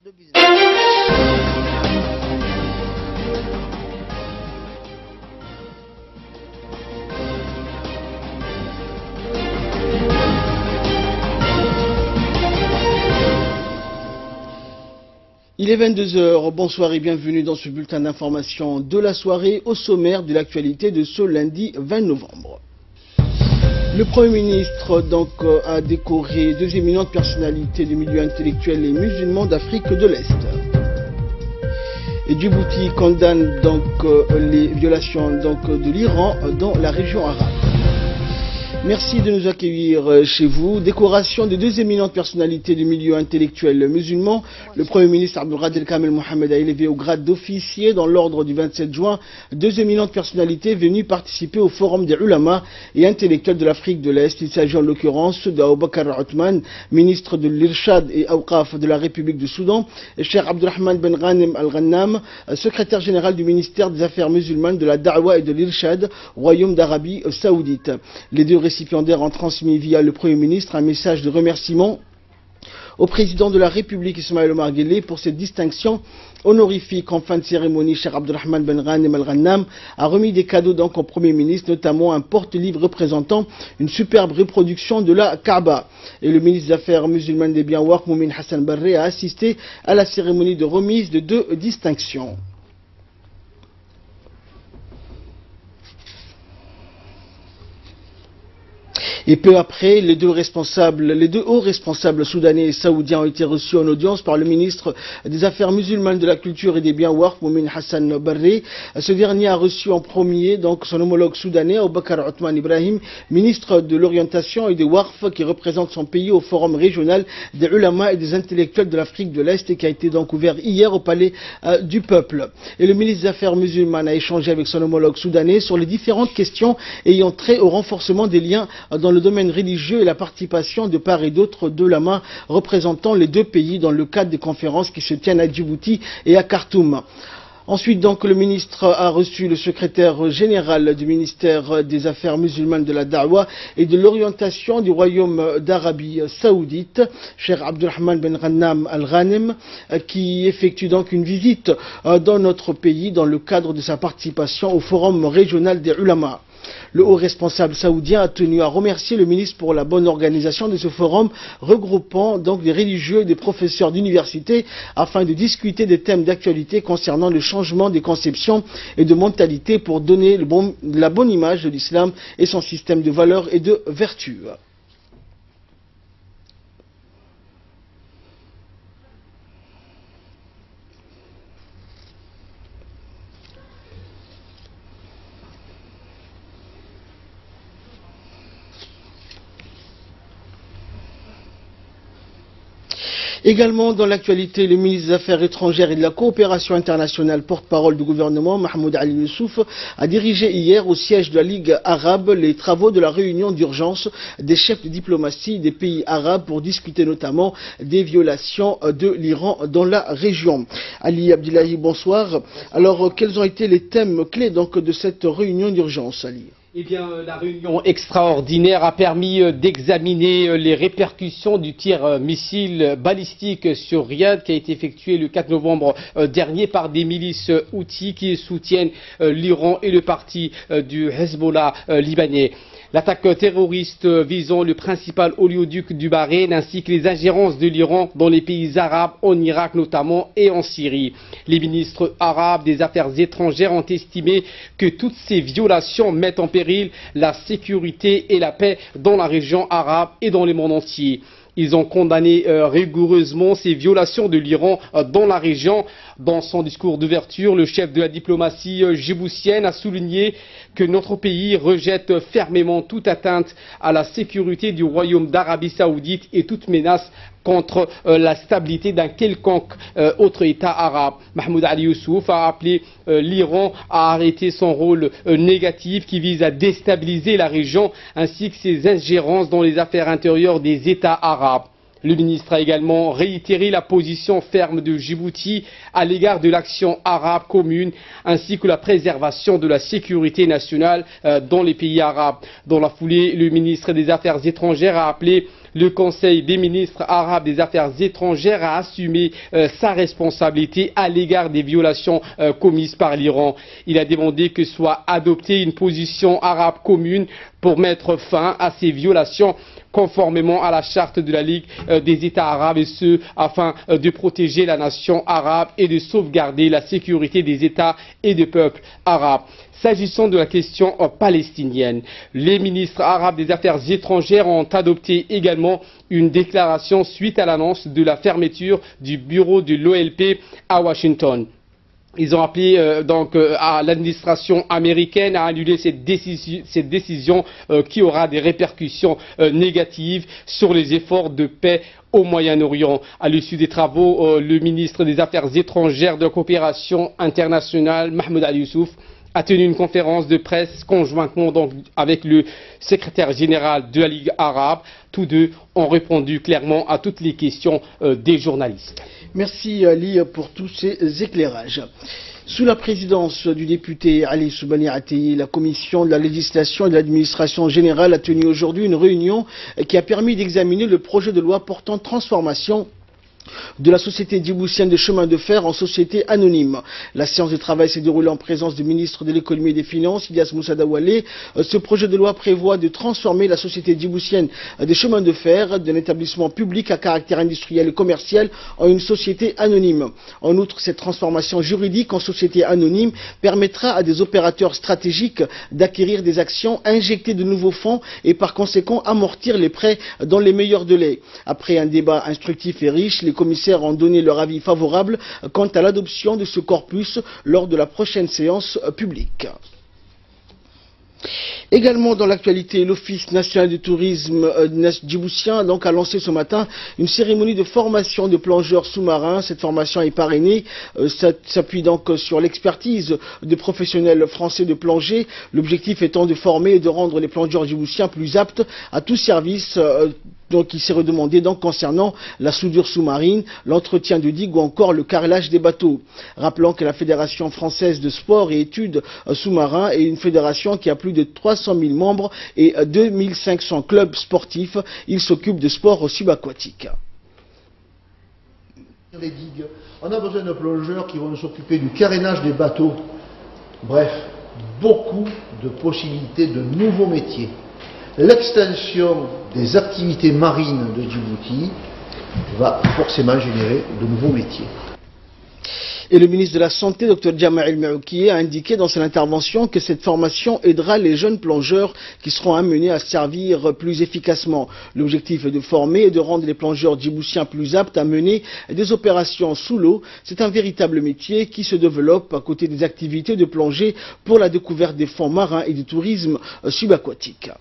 de business. Il est 22 h, bonsoir et bienvenue dans ce bulletin d'information de la soirée au sommaire de l'actualité de ce lundi 20 novembre. Le Premier ministre a décoré deux éminentes personnalités du milieu intellectuel et musulman d'Afrique de l'Est. Et Djibouti condamne les violations de l'Iran dans la région arabe. Merci de nous accueillir chez vous. Décoration de deux éminentes personnalités du milieu intellectuel musulman. Le Premier ministre Abdelkader Kamel Mohamed a élevé au grade d'officier dans l'ordre du 27 juin deux éminentes personnalités venues participer au forum des ulama et intellectuels de l'Afrique de l'Est. Il s'agit en l'occurrence d'Aboubakar Othman, ministre de l'Irshad et Awqaf de la République du Soudan, et Cheikh Abdurrahman Ben Ghanem Al-Ghannam, secrétaire général du ministère des Affaires musulmanes, de la Da'wa et de l'Irshad, Royaume d'Arabie Saoudite. Les deux récipiendaires ont transmis via le Premier ministre un message de remerciement au président de la République Ismaël Omar Guelleh pour cette distinction honorifique. En fin de cérémonie, Cheikh Abdurrahman Ben Ghanem Al-Ghannam a remis des cadeaux au Premier ministre, notamment un porte-livre représentant une superbe reproduction de la Kaaba. Et le ministre des Affaires musulmanes des biens Waqf, Moumin Hassan Barré, a assisté à la cérémonie de remise de deux distinctions. Et peu après, les deux hauts responsables soudanais et saoudiens ont été reçus en audience par le ministre des Affaires musulmanes, de la Culture et des biens Waqf, Moumin Hassan Barré. Ce dernier a reçu en premier son homologue soudanais, Aboubakar Othman Ibrahim, ministre de l'Orientation et des Waqf, qui représente son pays au forum régional des ulama et des intellectuels de l'Afrique de l'Est, et qui a été ouvert hier au Palais du Peuple. Et le ministre des Affaires musulmanes a échangé avec son homologue soudanais sur les différentes questions ayant trait au renforcement des liens dans le domaine religieux et la participation de part et d'autre d'ulama représentant les deux pays dans le cadre des conférences qui se tiennent à Djibouti et à Khartoum. Ensuite, le ministre a reçu le secrétaire général du ministère des Affaires musulmanes, de la Da'wa et de l'orientation du Royaume d'Arabie Saoudite, Cheikh Abdurrahman Ben Ghanem Al-Ghanem, qui effectue une visite dans notre pays dans le cadre de sa participation au forum régional des ulama. Le haut responsable saoudien a tenu à remercier le ministre pour la bonne organisation de ce forum regroupant des religieux et des professeurs d'université afin de discuter des thèmes d'actualité concernant le changement des conceptions et de mentalités pour donner la bonne image de l'islam et son système de valeurs et de vertus. Également dans l'actualité, le ministre des Affaires étrangères et de la coopération internationale, porte-parole du gouvernement, Mahmoud Ali Youssouf, a dirigé hier au siège de la Ligue arabe les travaux de la réunion d'urgence des chefs de diplomatie des pays arabes pour discuter notamment des violations de l'Iran dans la région. Ali Abdillahi, bonsoir. Alors, quels ont été les thèmes clés de cette réunion d'urgence, Ali ? Eh bien, la réunion extraordinaire a permis d'examiner les répercussions du tir missile balistique sur Riyad qui a été effectué le 4 novembre dernier par des milices houthis qui soutiennent l'Iran et le parti du Hezbollah libanais. L'attaque terroriste visant le principal oléoduc du Bahreïn ainsi que les ingérences de l'Iran dans les pays arabes, en Irak notamment et en Syrie. Les ministres arabes des Affaires étrangères ont estimé que toutes ces violations mettent en péril la sécurité et la paix dans la région arabe et dans le monde entier. Ils ont condamné rigoureusement ces violations de l'Iran dans la région. Dans son discours d'ouverture, le chef de la diplomatie djiboutienne a souligné que notre pays rejette fermement toute atteinte à la sécurité du Royaume d'Arabie Saoudite et toute menace contre la stabilité d'un quelconque autre État arabe. Mahmoud Ali Youssouf a appelé l'Iran à arrêter son rôle négatif qui vise à déstabiliser la région ainsi que ses ingérences dans les affaires intérieures des États arabes. Le ministre a également réitéré la position ferme de Djibouti à l'égard de l'action arabe commune ainsi que la préservation de la sécurité nationale dans les pays arabes. Dans la foulée, le ministre des Affaires étrangères a appelé Le Conseil des ministres arabes des Affaires étrangères a assumé sa responsabilité à l'égard des violations commises par l'Iran. Il a demandé que soit adoptée une position arabe commune pour mettre fin à ces violations conformément à la charte de la Ligue des États arabes, et ce afin de protéger la nation arabe et de sauvegarder la sécurité des États et des peuples arabes. S'agissant de la question palestinienne, les ministres arabes des Affaires étrangères ont adopté également une déclaration suite à l'annonce de la fermeture du bureau de l'OLP à Washington. Ils ont appelé à l'administration américaine à annuler cette décision qui aura des répercussions négatives sur les efforts de paix au Moyen-Orient. À l'issue des travaux, le ministre des Affaires étrangères de la coopération internationale, Mahmoud Al-Youssouf, a tenu une conférence de presse conjointement avec le secrétaire général de la Ligue arabe. Tous deux ont répondu clairement à toutes les questions des journalistes. Merci Ali pour tous ces éclairages. Sous la présidence du député Ali Soubani Atei, la commission de la législation et de l'administration générale a tenu aujourd'hui une réunion qui a permis d'examiner le projet de loi portant transformation de la société djiboutienne de chemin de fer en société anonyme. La séance de travail s'est déroulée en présence du ministre de l'économie et des finances, Ilyas Moussa Daoualé. Ce projet de loi prévoit de transformer la société djiboutienne des chemins de fer d'un établissement public à caractère industriel et commercial en une société anonyme. En outre, cette transformation juridique en société anonyme permettra à des opérateurs stratégiques d'acquérir des actions, injecter de nouveaux fonds et par conséquent amortir les prêts dans les meilleurs délais. Après un débat instructif et riche, les commissaires ont donné leur avis favorable quant à l'adoption de ce corpus lors de la prochaine séance publique. Également dans l'actualité, l'Office national du tourisme djiboutien a lancé ce matin une cérémonie de formation de plongeurs sous-marins. Cette formation est parrainée, s'appuie donc sur l'expertise de professionnels français de plongée. L'objectif étant de former et de rendre les plongeurs djiboutiens plus aptes à tout service qui s'est redemandé concernant la soudure sous-marine, l'entretien de digues ou encore le carrelage des bateaux. Rappelons que la Fédération française de sport et études sous-marins est une fédération qui a plus de 300 000 membres et 2500 clubs sportifs. Il s'occupe de sports subaquatiques. Les digues, on a besoin de plongeurs qui vont s'occuper du carénage des bateaux. Bref, beaucoup de possibilités de nouveaux métiers. L'extension des activités marines de Djibouti va forcément générer de nouveaux métiers. Et le ministre de la Santé, Dr Djamail Meroukié, a indiqué dans son intervention que cette formation aidera les jeunes plongeurs qui seront amenés à servir plus efficacement. L'objectif est de former et de rendre les plongeurs djiboutiens plus aptes à mener des opérations sous l'eau. C'est un véritable métier qui se développe à côté des activités de plongée pour la découverte des fonds marins et du tourisme subaquatique.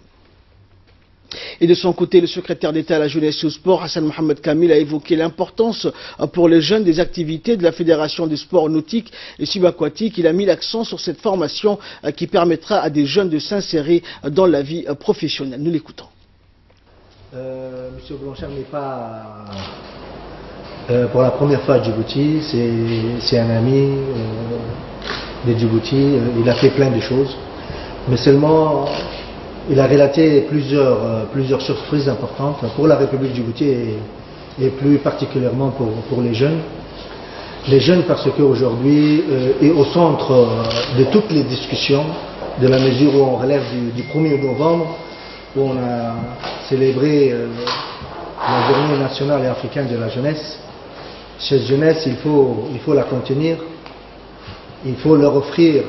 Et de son côté, le secrétaire d'État à la jeunesse et au sport, Hassan Mohamed Kamil, a évoqué l'importance pour les jeunes des activités de la Fédération des sports nautiques et subaquatiques. Il a mis l'accent sur cette formation qui permettra à des jeunes de s'insérer dans la vie professionnelle. Nous l'écoutons. Monsieur Blanchard n'est pas pour la première fois à Djibouti, c'est un ami de Djibouti, il a fait plein de choses, mais seulement il a relaté plusieurs surprises importantes pour la République de Djibouti et plus particulièrement pour les jeunes. Les jeunes parce qu'aujourd'hui est au centre de toutes les discussions, de la mesure où on relève du 1er novembre, où on a célébré la journée nationale et africaine de la jeunesse. Cette jeunesse, il faut la contenir, il faut leur offrir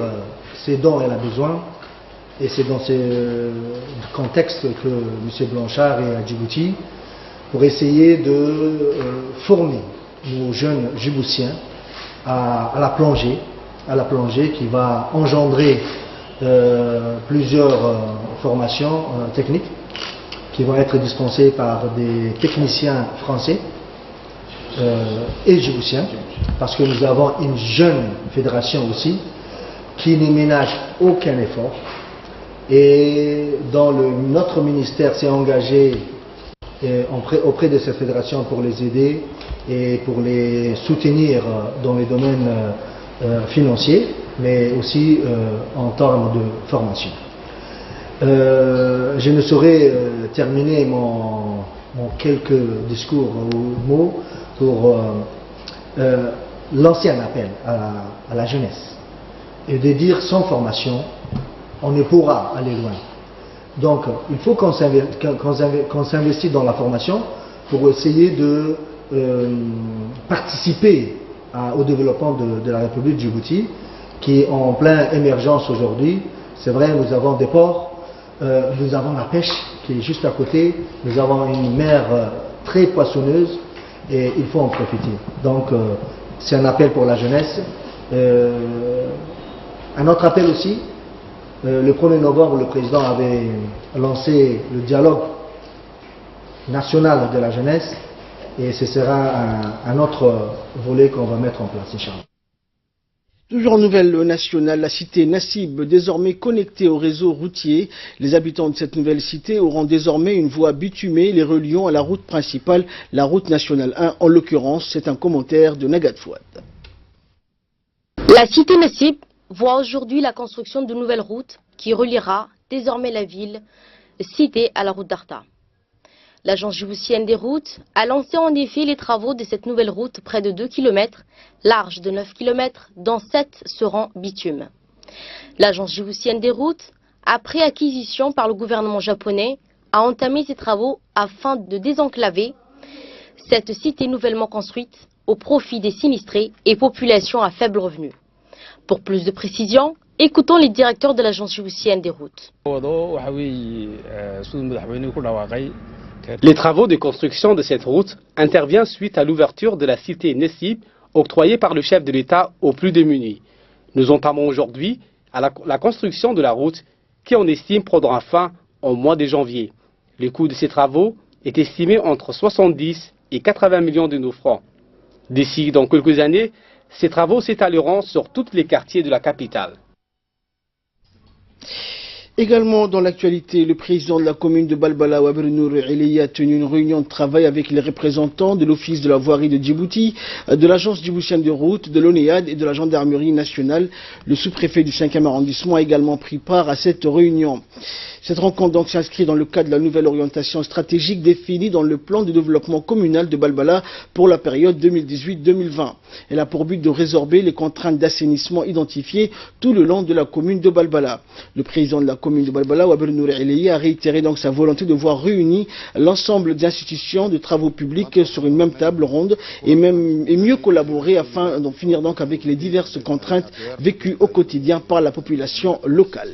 ce dont elle a besoin. Et c'est dans ce contexte que M. Blanchard est à Djibouti pour essayer de former nos jeunes djiboutiens à la plongée qui va engendrer plusieurs formations techniques qui vont être dispensées par des techniciens français et djiboutiens, parce que nous avons une jeune fédération aussi qui ne ménage aucun effort. Et notre ministère s'est engagé auprès de cette fédération pour les aider et pour les soutenir dans les domaines financiers, mais aussi en termes de formation. Je ne saurais terminer en quelques discours ou mots pour lancer un appel à la jeunesse et de dire sans formation, on ne pourra aller loin. Donc il faut qu'on s'investisse dans la formation pour essayer de participer au développement de la République de Djibouti, qui est en pleine émergence aujourd'hui. C'est vrai, nous avons des ports, nous avons la pêche qui est juste à côté, nous avons une mer très poissonneuse et il faut en profiter. Donc c'est un appel pour la jeunesse. Un autre appel aussi, le 1er novembre, le président avait lancé le dialogue national de la jeunesse et ce sera un autre volet qu'on va mettre en place, Inch'Allah. Toujours en nouvelle nationale, la cité Nassib, désormais connectée au réseau routier. Les habitants de cette nouvelle cité auront désormais une voie bitumée les reliant à la route principale, la route nationale 1 en l'occurrence. C'est un commentaire de Nagat Fouad. La cité Nassib voit aujourd'hui la construction de nouvelles routes qui reliera désormais la ville citée à la route d'Arta. L'agence djiboutienne des routes a lancé en effet les travaux de cette nouvelle route près de 2 km, large de 9 km, dont 7 seront bitume. L'agence djiboutienne des routes, après acquisition par le gouvernement japonais, a entamé ses travaux afin de désenclaver cette cité nouvellement construite au profit des sinistrés et populations à faible revenu. Pour plus de précisions, écoutons les directeurs de l'agence djiboutienne des routes. Les travaux de construction de cette route interviennent suite à l'ouverture de la cité Nassib octroyée par le chef de l'État aux plus démunis. Nous entamons aujourd'hui la construction de la route qui on estime prendra fin au mois de janvier. Le coût de ces travaux est estimé entre 70 et 80 millions de nos francs. D'ici dans quelques années, ces travaux s'étaleront sur tous les quartiers de la capitale. Également dans l'actualité, le président de la commune de Balbala, Waber Nour Eliya, a tenu une réunion de travail avec les représentants de l'Office de la voirie de Djibouti, de l'Agence djiboutienne de route, de l'ONEAD et de la gendarmerie nationale. Le sous-préfet du 5e arrondissement a également pris part à cette réunion. Cette rencontre donc s'inscrit dans le cadre de la nouvelle orientation stratégique définie dans le plan de développement communal de Balbala pour la période 2018-2020. Elle a pour but de résorber les contraintes d'assainissement identifiées tout le long de la commune de Balbala. Le président de la commune de Balbala, Waber Nour Eliya, a réitéré donc sa volonté de voir réunis l'ensemble des institutions de travaux publics sur une même table ronde et mieux collaborer afin d'en finir donc avec les diverses contraintes vécues au quotidien par la population locale.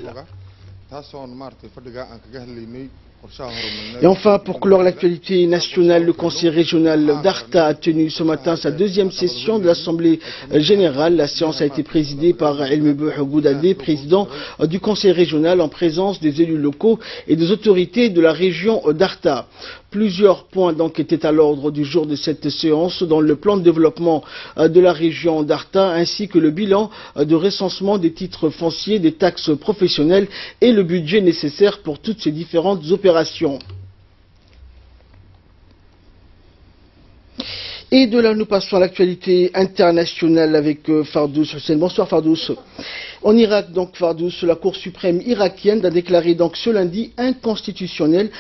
Et enfin, pour clore l'actualité nationale, le conseil régional d'Arta a tenu ce matin sa deuxième session de l'Assemblée générale. La séance a été présidée par Elmebouh Goudadé, président du conseil régional, en présence des élus locaux et des autorités de la région d'Arta. Plusieurs points donc étaient à l'ordre du jour de cette séance, dans le plan de développement de la région d'Arta, ainsi que le bilan de recensement des titres fonciers, des taxes professionnelles et le budget nécessaire pour toutes ces différentes opérations. Et de là, nous passons à l'actualité internationale avec Fardous Hussein. Bonsoir Fardous. En Irak, donc Fardous, la Cour suprême irakienne a déclaré donc ce lundi anticonstitutionnel,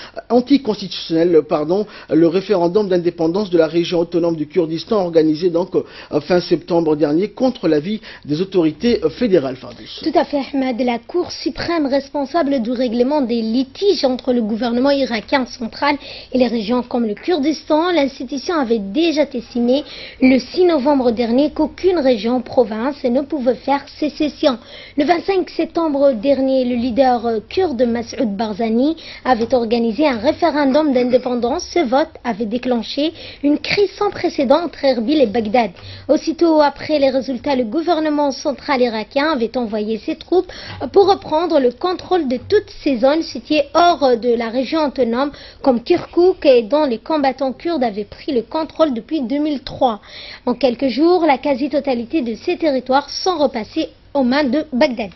le référendum d'indépendance de la région autonome du Kurdistan organisé donc fin septembre dernier contre l'avis des autorités fédérales. Fardous. Tout à fait, Ahmed. La Cour suprême responsable du règlement des litiges entre le gouvernement irakien central et les régions comme le Kurdistan, l'institution avait déjà estimé le 6 novembre dernier qu'aucune région, province ne pouvait faire sécession. Le 25 septembre dernier, le leader kurde Masoud Barzani avait organisé un référendum d'indépendance. Ce vote avait déclenché une crise sans précédent entre Erbil et Bagdad. Aussitôt après les résultats, le gouvernement central irakien avait envoyé ses troupes pour reprendre le contrôle de toutes ces zones situées hors de la région autonome comme Kirkouk et dont les combattants kurdes avaient pris le contrôle depuis 2003. En quelques jours, la quasi-totalité de ces territoires sont repassés aux mains de Bagdad.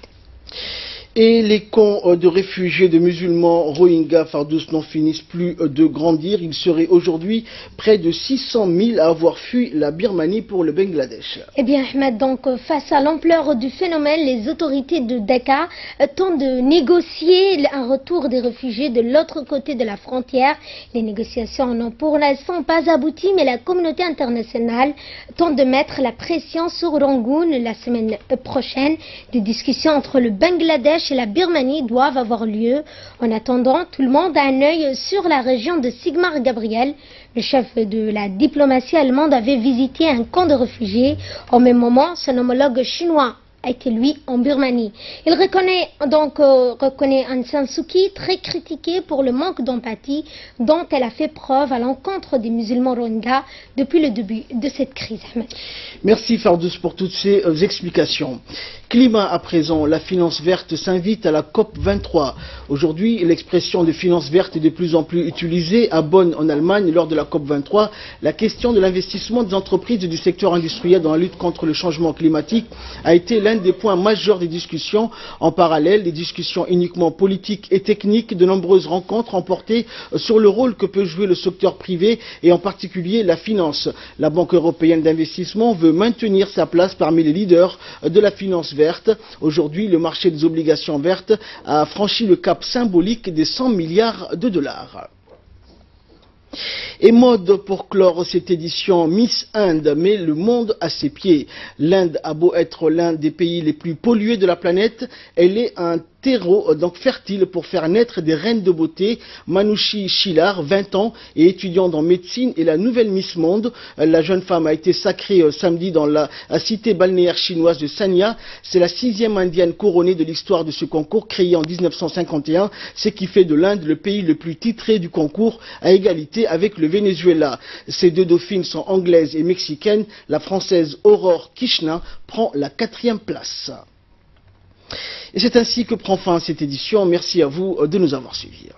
Et les camps de réfugiés de musulmans Rohingyas Fardous n'en finissent plus de grandir. Il serait aujourd'hui près de 600 000 à avoir fui la Birmanie pour le Bangladesh. Eh bien, Ahmed, donc face à l'ampleur du phénomène, les autorités de Dhaka tentent de négocier un retour des réfugiés de l'autre côté de la frontière. Les négociations n'ont pour l'instant pas abouti, mais la communauté internationale tente de mettre la pression sur Rangoon la semaine prochaine. Des discussions entre le Bangladesh et la Birmanie doivent avoir lieu. En attendant, tout le monde a un œil sur la région de Sigmar Gabriel. Le chef de la diplomatie allemande avait visité un camp de réfugiés. Au même moment, son homologue chinois a été lui en Birmanie. Il reconnaît Aung San Suu Kyi très critiquée pour le manque d'empathie dont elle a fait preuve à l'encontre des musulmans Rohingyas depuis le début de cette crise. Merci Fardous pour toutes ces explications. Climat à présent, la finance verte s'invite à la COP 23. Aujourd'hui, l'expression de finance verte est de plus en plus utilisée. À Bonn, en Allemagne, lors de la COP 23, la question de l'investissement des entreprises et du secteur industriel dans la lutte contre le changement climatique a été l'un des points majeurs des discussions. En parallèle, des discussions uniquement politiques et techniques, de nombreuses rencontres ont porté sur le rôle que peut jouer le secteur privé et en particulier la finance. La Banque européenne d'investissement veut maintenir sa place parmi les leaders de la finance verte. Aujourd'hui, le marché des obligations vertes a franchi le cap symbolique des 100 milliards de dollars. Et mode pour clore cette édition, Miss Inde met le monde à ses pieds. L'Inde a beau être l'un des pays les plus pollués de la planète, elle est un terreau donc fertile pour faire naître des reines de beauté. Manushi Shilar, 20 ans, et étudiante en médecine, est la nouvelle Miss Monde. La jeune femme a été sacrée samedi dans la cité balnéaire chinoise de Sanya. C'est la 6e indienne couronnée de l'histoire de ce concours créé en 1951, ce qui fait de l'Inde le pays le plus titré du concours à égalité avec le Venezuela. Ces deux dauphines sont anglaises et mexicaines. La française Aurore Kishna prend la 4e place. Et c'est ainsi que prend fin cette édition. Merci à vous de nous avoir suivis.